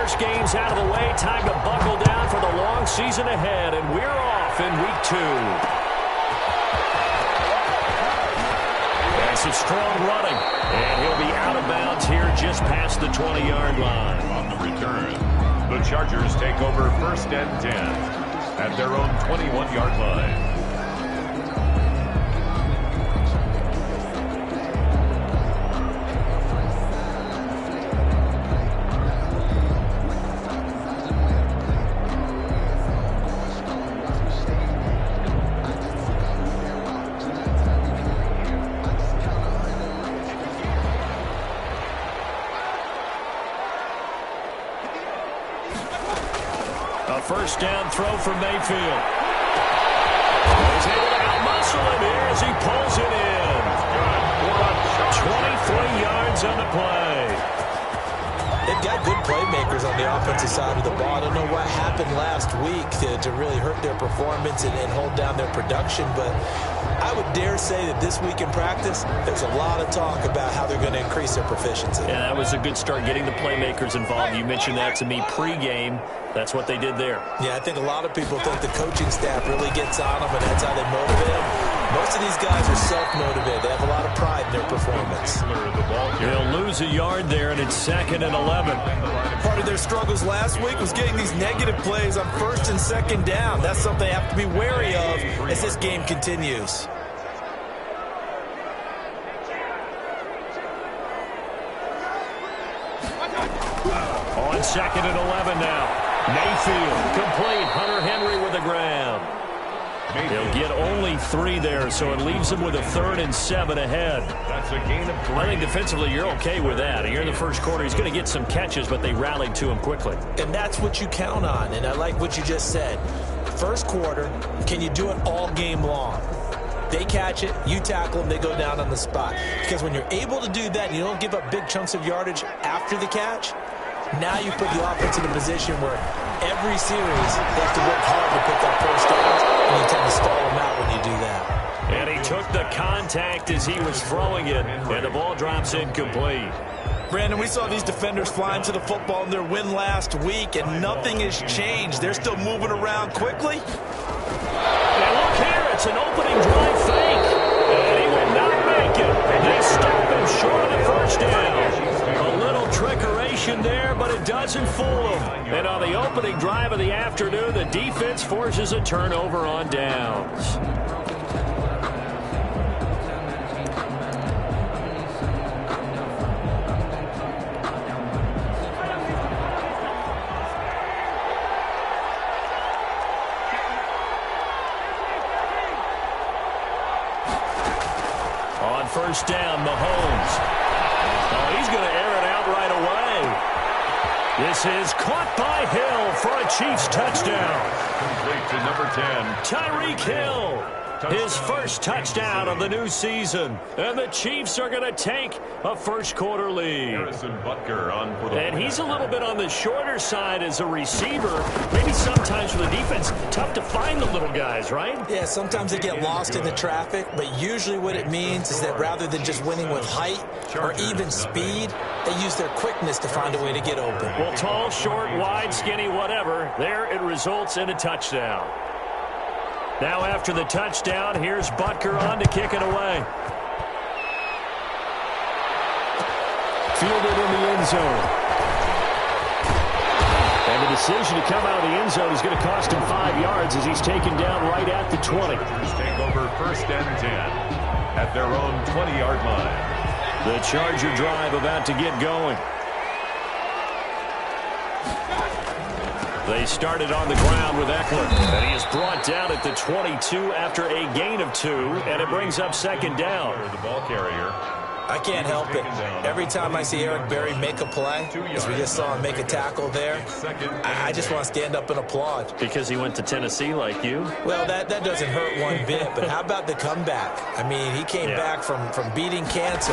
first game's out of the way. Time to buckle down for the long season ahead, and we're off in week 2. And some strong running, and he'll be out of bounds here just past the 20-yard line. On the return, the Chargers take over 1st and 10 at their own 21-yard line. First down throw for Mayfield. He's able to out-muscle him here as he pulls it in. 23 yards on the play. They've got good playmakers on the offensive side of the ball. I don't know what happened last week to really hurt their performance and hold down their production, but I would dare say that this week in practice, there's a lot of talk about how they're going to increase their proficiency. Yeah, that was a good start getting the playmakers involved. You mentioned that to me pregame. That's what they did there. Yeah, I think a lot of people think the coaching staff really gets on them, and that's how they motivate them. Most of these guys are self-motivated. They have a lot of pride in their performance. They'll lose a yard there, and it's 2nd and 11. Part of their struggles last week was getting these negative plays on 1st and 2nd down. That's something they have to be wary of as this game continues. On 2nd and 11 now. Mayfield complete. Hunter Henry with the ground. They'll get only 3 there, so it leaves them with a 3rd and 7 ahead. That's a gain of 3. I think defensively you're okay with that. Here in the first quarter, he's going to get some catches, but they rallied to him quickly. And that's what you count on, and I like what you just said. First quarter, can you do it all game long? They catch it, you tackle them, they go down on the spot. Because when you're able to do that and you don't give up big chunks of yardage after the catch, now you put the offense in a position where every series they have to work hard to pick up first downs, and you tend to stall them out when you do that. And he took the contact as he was throwing it, and the ball drops incomplete. Brandon, we saw these defenders flying to the football in their win last week, and nothing has changed. They're still moving around quickly. And look here, it's an opening drive fake. And he will not make it. They stop him short of the first down. A little trickeration there, but it doesn't fool him. And on the opening drive of the afternoon, the defense forces a turnover on downs. First down, Mahomes. Oh, he's going to air it out right away. This is caught by Hill for a Chiefs touchdown. Complete to number 10. Tyreek Hill. His first touchdown of the new season. And the Chiefs are going to take a first quarter lead. Harrison Butker on for the And he's a little bit on the shorter side as a receiver. Maybe sometimes for the defense, tough to find the little guys, right? Yeah, sometimes they get lost in the traffic, but usually what it means is that rather than just winning with height or even speed, they use their quickness to find a way to get open. Well, tall, short, wide, skinny, whatever, there it results in a touchdown. Now after the touchdown, here's Butker on to kick it away. Fielded in the end zone. And the decision to come out of the end zone is going to cost him 5 yards as he's taken down right at the 20. Take over 1st and 10 at their own 20-yard line. The Charger drive about to get going. They started on the ground with Eckler, and he is brought down at the 22 after a gain of 2, and it brings up 2nd down. The ball carrier. I can't help it. Every time I see Eric Berry make a play, as we just saw him make a tackle there, I just want to stand up and applaud. Because he went to Tennessee like you? Well, that doesn't hurt one bit, but how about the comeback? I mean, he came back from beating cancer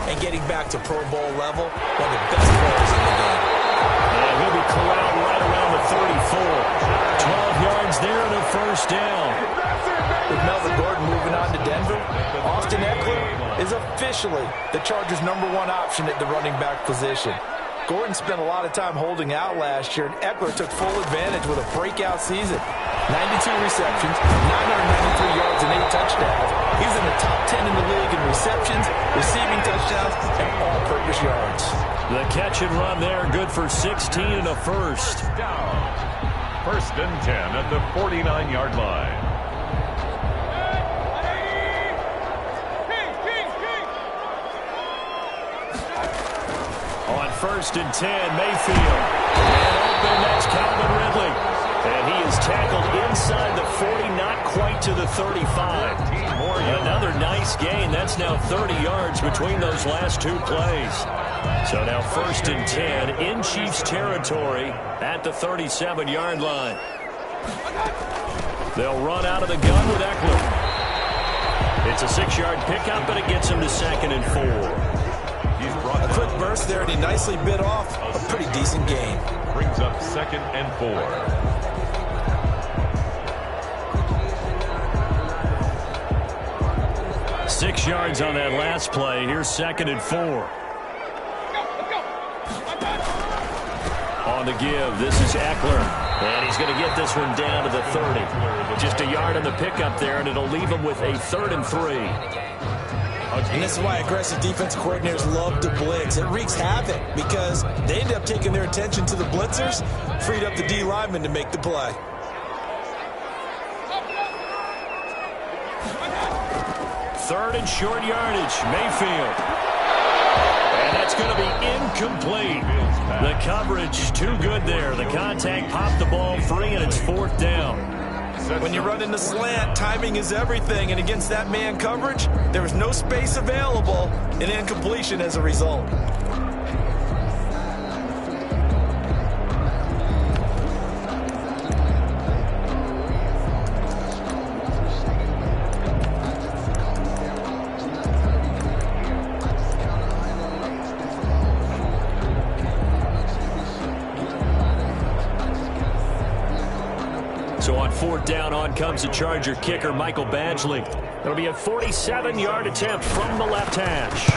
and getting back to Pro Bowl level, one of the best players in the game. And he'll be corralled right around the 34. 12 yards there and a first down. With Melvin Gordon moving on to Denver, Austin Eckler is officially the Chargers' #1 option at the running back position. Gordon spent a lot of time holding out last year, and Eckler took full advantage with a breakout season. 92 receptions, 993 yards, and 8 touchdowns. He's in the top 10 in the league in receptions, receiving touchdowns, and all-purpose yards. The catch and run there, good for 16 and a first. First and 10 at the 49-yard line. On first and 10, Mayfield. And open, that's Calvin Ridley. And he is tackled inside the 40, not quite to the 35. Another nice gain. That's now 30 yards between those last two plays. So now first and 10 in Chiefs territory at the 37-yard line. They'll run out of the gun with Eckler. It's a 6-yard pickup, but it gets him to second and 4. A quick burst there, and he nicely bit off a pretty decent gain. Brings up second and 4. 6 yards on that last play. Here's second and 4. On the give, this is Eckler. And he's going to get this one down to the 30. Just a yard on the pickup there, and it'll leave him with a 3rd and 3. And this is why aggressive defense coordinators love to blitz. It wreaks havoc because they end up taking their attention to the blitzers, freed up the D lineman to make the play. Third and short yardage, Mayfield. And that's going to be incomplete. The coverage too good there. The contact popped the ball free, and it's 4th down. When you run in the slant, timing is everything, and against that man coverage, there was no space available, and incompletion as a result. So on 4th down, on comes the Charger kicker, Michael Badgley. It'll be a 47-yard attempt from the left hash.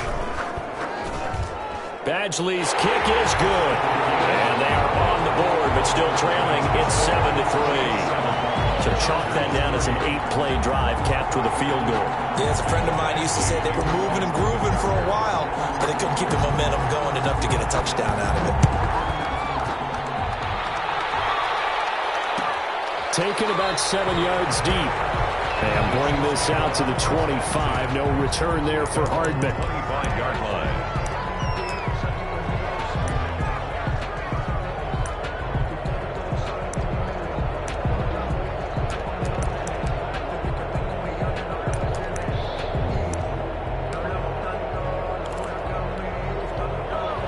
Badgley's kick is good. And they are on the board, but still trailing. It's 7-3. So chalk that down as an 8-play drive capped with a field goal. Yeah, as a friend of mine used to say, they were moving and grooving for a while, but they couldn't keep the momentum going enough to get a touchdown out of it. Taken about 7 yards deep. And bring this out to the 25. No return there for Hardman. 25-yard line.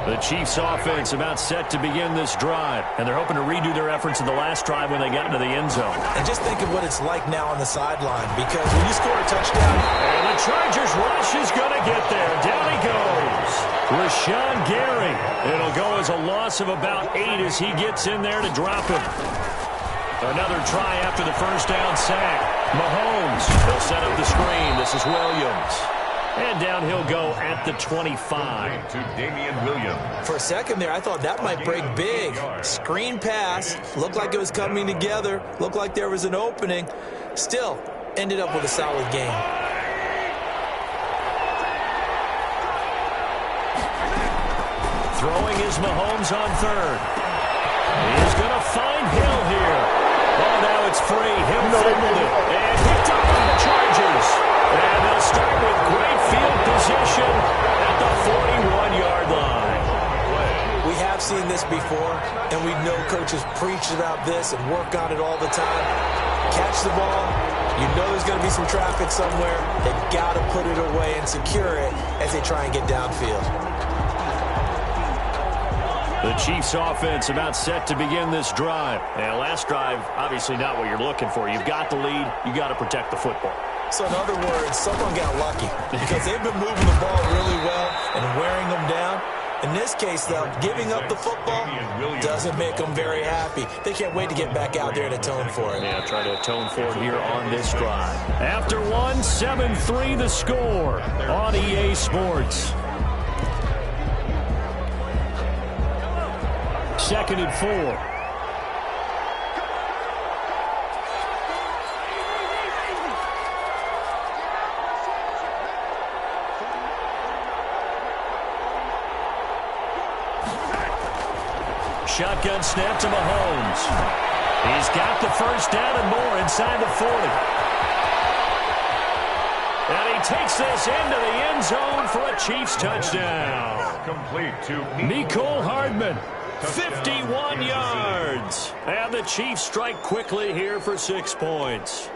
The Chiefs offense about set to begin this drive, and they're hoping to redo their efforts in the last drive when they got into the end zone. And just think of what it's like now on the sideline, because when you score a touchdown, and the Chargers rush is going to get there. Down he goes. Rashawn Gary. It'll go as a loss of about 8 as he gets in there to drop him. Another try after the first down sack. Mahomes will set up the screen. This is Williams. And down he'll go at the 25. To Damian Williams. For a second there, I thought that might break big. Screen pass. Looked like it was coming together. Looked like there was an opening. Still, ended up with a solid game. Throwing is Mahomes on 3rd. He's going to find Hill here. Oh, now it's free. Hill fumbled it. And picked up by the Chargers. And they'll start with great field position at the 41-yard line. We have seen this before, and we know coaches preach about this and work on it all the time. Catch the ball. You know there's going to be some traffic somewhere. They've got to put it away and secure it as they try and get downfield. The Chiefs offense about set to begin this drive. Now, last drive, obviously not what you're looking for. You've got the lead. You got to protect the football. So in other words, someone got lucky because they've been moving the ball really well and wearing them down. In this case, though, giving up the football doesn't make them very happy. They can't wait to get back out there and atone for it. Yeah, try to atone for it here on this drive. After one, 7-3 the score on EA Sports. 2nd and 4. Shotgun snap to Mahomes. He's got the first down and more inside the 40. And he takes this into the end zone for a Chiefs touchdown. Complete to Mecole Hardman, 51 yards. And the Chiefs strike quickly here for 6 points.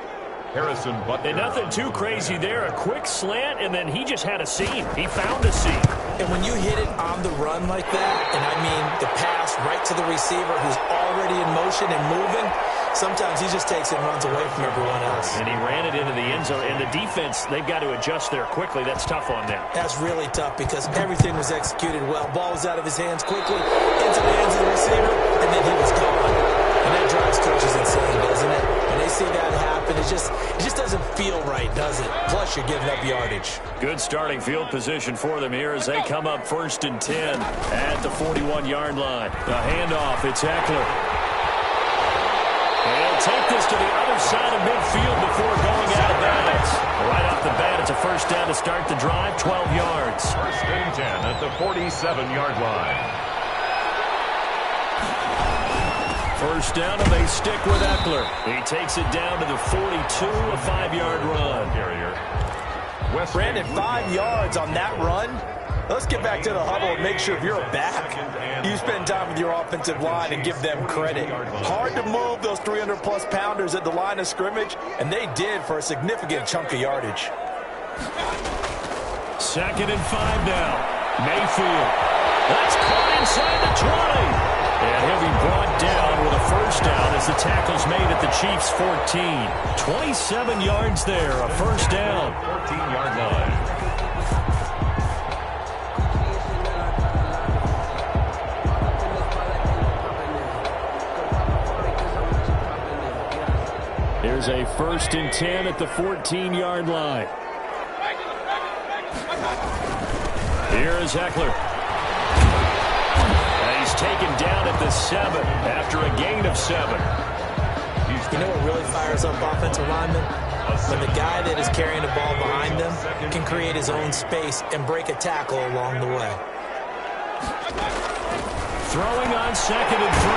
Harrison Butker. And nothing too crazy there. A quick slant, and then he just had a seam. He found a seam. And when you hit it on the run like that, and I mean the pass right to the receiver who's already in motion and moving, sometimes he just takes it and runs away from everyone else. And he ran it into the end zone. And the defense, they've got to adjust there quickly. That's tough on them. That's really tough because everything was executed well. Ball was out of his hands quickly, into the hands of the receiver, and then he was gone. And that drives coaches insane, doesn't it? When they see that happen, it just doesn't feel right, does it? Plus, you're giving up yardage. Good starting field position for them here as they come up 1st and 10 at the 41-yard line. The handoff, it's Eckler. He'll take this to the other side of midfield before going out of bounds. Right off the bat, it's a first down to start the drive, 12 yards. 1st and 10 at the 47-yard line. First down, and they stick with Eckler. He takes it down to the 42, a 5-yard run. Brandon, 5 yards on that run. Let's get back to the huddle and make sure if you're a back, you spend time with your offensive line and give them credit. Hard to move those 300-plus pounders at the line of scrimmage, and they did for a significant chunk of yardage. 2nd and 5 now. Mayfield. That's caught inside the 20. And he'll be brought down with a first down as the tackle's made at the Chiefs' 14. 27 yards there, a first down. 14-yard line. Here's a 1st and 10 at the 14-yard line. Here is Eckler. He's taken down at the 7 after a gain of 7. You know what really fires up offensive linemen? When the guy that is carrying the ball behind them can create his own space and break a tackle along the way. Throwing on 2nd and 3.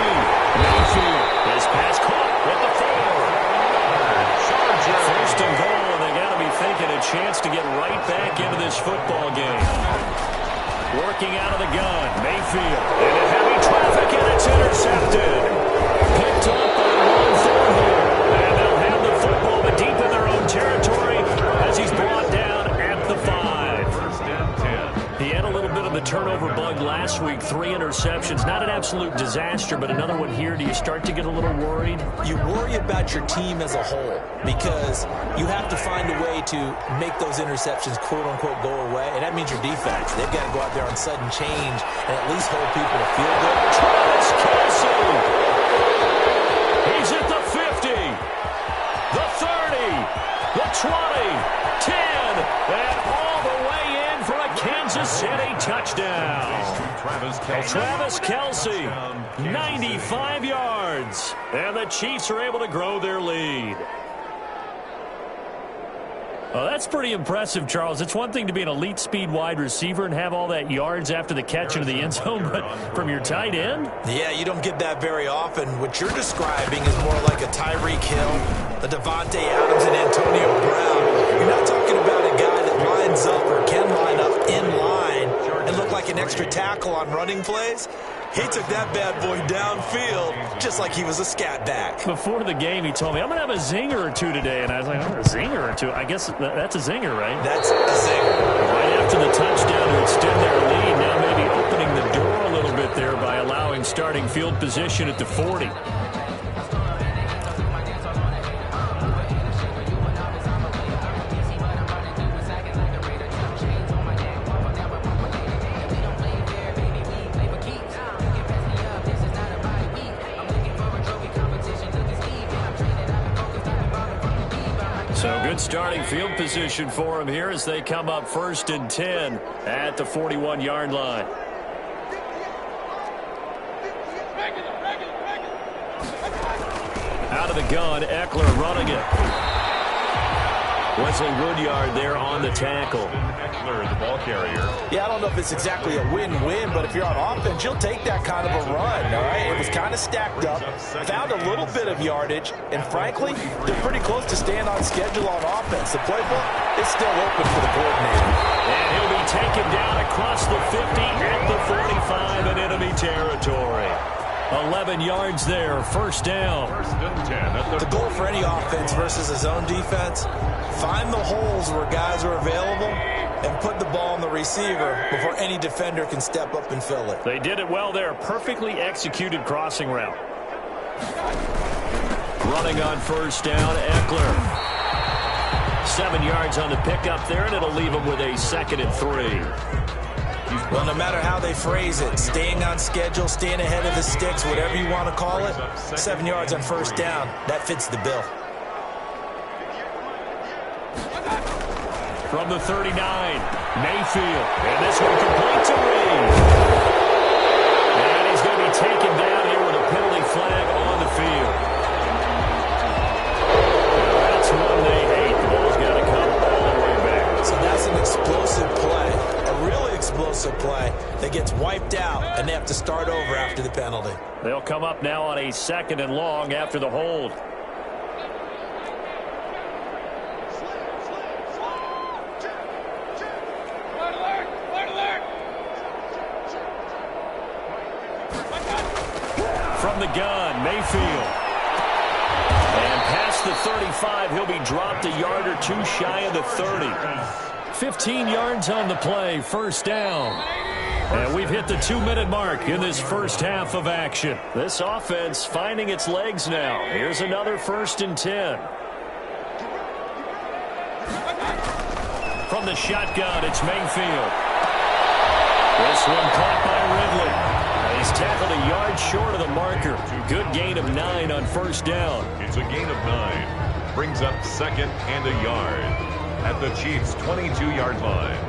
Mayfield. His pass caught with the 4. 1st and goal, and they got to be thinking a chance to get right back into this football game. Working out of the gun, Mayfield into heavy traffic, and it's intercepted. Picked up on 1-4 here. And they'll have the football, but deep in their own territory as he's brought down at the 5. 1st and 10. He had a little bit of the turnover bug last week, 3 interceptions. Not an absolute disaster, but another one here. Do you start to get a little worried? You worry about your team as a whole because you have to find a way to make those interceptions, quote-unquote, go away, and that means your defense. They've got to go out there on sudden change and at least hold people to field goal. Travis Kelce! He's at the 50, the 30, the 20, 10, and all the way in for a Kansas City touchdown. Travis Kelce, 95 yards, and the Chiefs are able to grow their lead. Oh, that's pretty impressive, Charles. It's one thing to be an elite speed wide receiver and have all that yards after the catch into the end zone, but from your tight end? Yeah, you don't get that very often. What you're describing is more like a Tyreek Hill, a Devontae Adams, and Antonio Brown. You're not talking about a guy that lines up or can line up in line and look like an extra tackle on running plays. He took that bad boy downfield just like he was a scat back. Before the game, he told me, I'm going to have a zinger or two today. And I was like, oh, a zinger or two? I guess that's a zinger, right? That's a zinger. Right after the touchdown to extend their lead, now maybe opening the door a little bit there by allowing starting field position at the 40. So good starting field position for him here as they come up 1st and 10 at the 41-yard line. the gun. Eckler running it. Wesley Woodyard there on the tackle. Eckler, the ball carrier. Yeah, I don't know if it's exactly a win-win, but if you're on offense, you'll take that kind of a run, all right? It was kind of stacked up, found a little bit of yardage, and frankly, they're pretty close to staying on schedule on offense. The playbook is still open for the coordinator. And he'll be taken down across the 50 at the 45 in enemy territory. 11 yards there, first down. First and 10 at The goal for any offense versus a zone defense, find the holes where guys are available and put the ball on the receiver before any defender can step up and fill it. They did it well there. Perfectly executed crossing route. Running on first down, Eckler. 7 yards on the pickup there, and it'll leave him with a 2nd and 3. Well, no matter how they phrase it, staying on schedule, staying ahead of the sticks, whatever you want to call it, 7 yards on first down, that fits the bill. From the 39, Mayfield. And this one complete to Reed. And he's going to be taken down here with a penalty flag on the field. That's one they hate. The ball's got to come all the way back. So that's an explosive play, a really explosive play that gets wiped out, and they have to start over after the penalty. They'll come up now on a 2nd and long after the hold. From the gun, Mayfield. And past the 35, he'll be dropped a yard or two shy of the 30. 15 yards on the play, first down. And we've hit the 2-minute mark in this first half of action. This offense finding its legs now. Here's another 1st and 10. From the shotgun, it's Mayfield. This one caught by Ridley. He's tackled a yard short of the marker. Good gain of 9 on first down. It's a gain of 9. Brings up 2nd and a yard at the Chiefs' 22-yard line.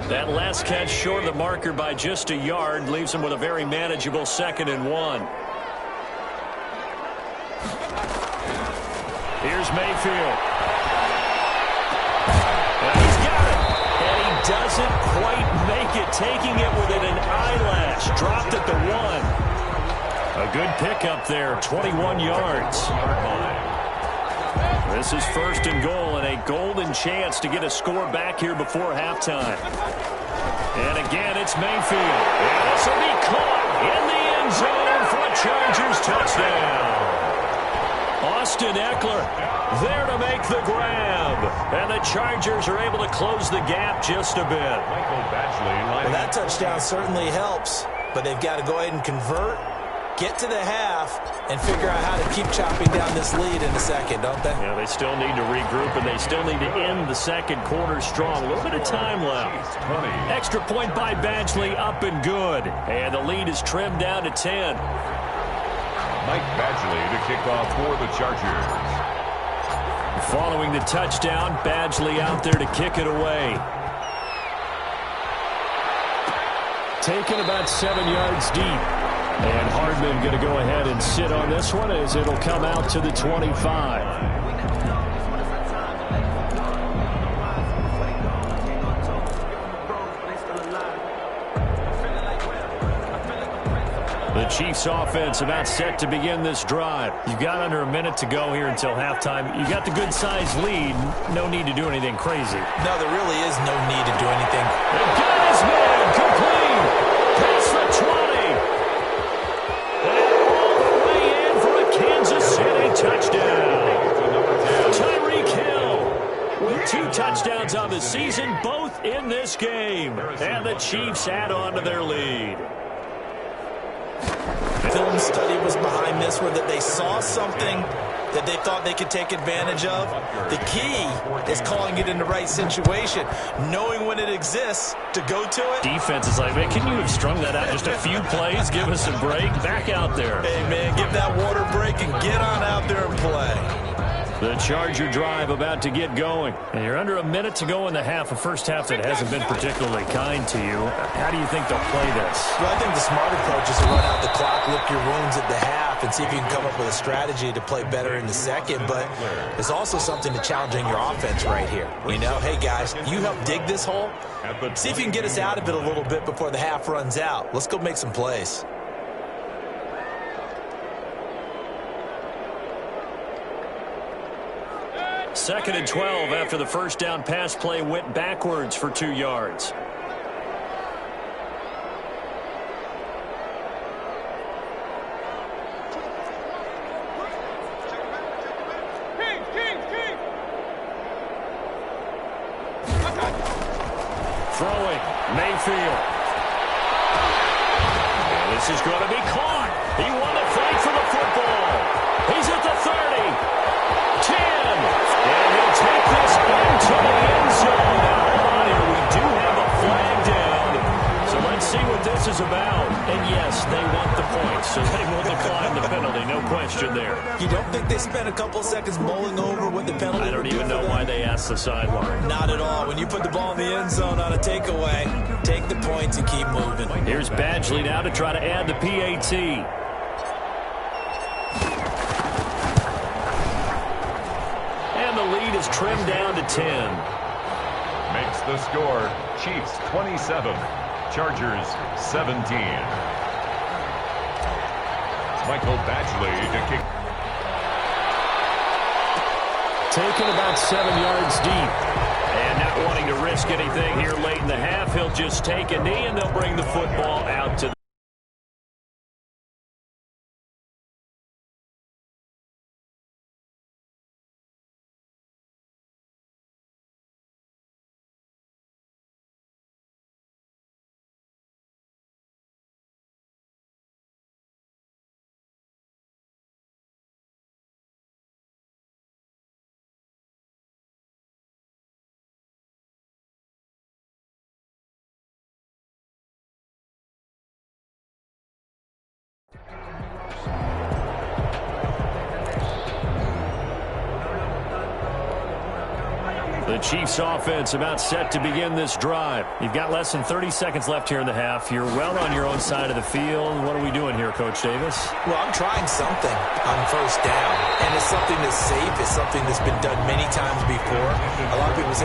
That last catch short of the marker by just a yard leaves him with a very manageable 2nd and 1. Here's Mayfield. Doesn't quite make it, taking it within an eyelash. Dropped at the 1. A good pickup there, 21 yards. This is 1st and goal and a golden chance to get a score back here before halftime. And again, it's Mayfield. And this will be caught in the end zone for a Chargers touchdown. Austin Eckler there to make the grab. And the Chargers are able to close the gap just a bit. Well, that touchdown certainly helps, but they've got to go ahead and convert, get to the half, and figure out how to keep chopping down this lead in the second, don't they? Yeah, they still need to regroup, and they still need to end the second quarter strong. A little bit of time left. Extra point by Badgley, up and good. And the lead is trimmed down to 10. Mike Badgley to kick off for the Chargers. Following the touchdown, Badgley out there to kick it away. Taken about 7 yards deep. And Hardman going to go ahead and sit on this one as it'll come out to the 25. The Chiefs offense about set to begin this drive. You've got under a minute to go here until halftime. You've got the good-sized lead. No need to do anything crazy. No, there really is no need to do anything. The gun is made complete. Past the 20. And all the way in for a Kansas City touchdown. Tyreek Hill with 2 touchdowns on the season, both in this game. And the Chiefs add on to their lead. Film study was behind this one, that they saw something that they thought they could take advantage of. The key is calling it in the right situation, knowing when it exists to go to it. Defense is like, man, can you have strung that out just a few plays? Give us a break. Back out there. Hey, man, give that water break and get on out there and play. The Charger drive about to get going. And you're under a minute to go in the half, a first half that hasn't been particularly kind to you. How do you think they'll play this? Well, I think the smart approach is to run out the clock, lick your wounds at the half, and see if you can come up with a strategy to play better in the second. But there's also something to challenging your offense right here. You know, hey, guys, you help dig this hole. See if you can get us out of it a little bit before the half runs out. Let's go make some plays. Second and 12 after the first down pass play went backwards for 2 yards. Throwing, Mayfield. And this is going to be caught. He won the fight for the football. He's at the 30, 10. And he'll take this into the end zone. Now, hold on here. We do have a flag down. So let's see what this is about. And yes, they want the points, so they will decline the penalty. No question there. You don't think they spent a couple seconds mulling over what the penalty I don't even know why they asked the sideline. Not at all. When you put the ball in the end zone on a takeaway, take the points and keep moving. Here's Badgley now to try to add the PAT. And the lead is trimmed down to 10. Makes the score Chiefs 27, Chargers 17. Michael Badgley to kick. Taken about 7 yards deep. And not wanting to risk anything here late in the half, he'll just take a knee and they'll bring the football out to the The Chiefs offense about set to begin this drive. You've got less than 30 seconds left here in the half. You're well on your own side of the field. What are we doing here, Coach Davis? Well, I'm trying something on first down, and it's something that's safe. It's something that's been done many times before. A lot of people say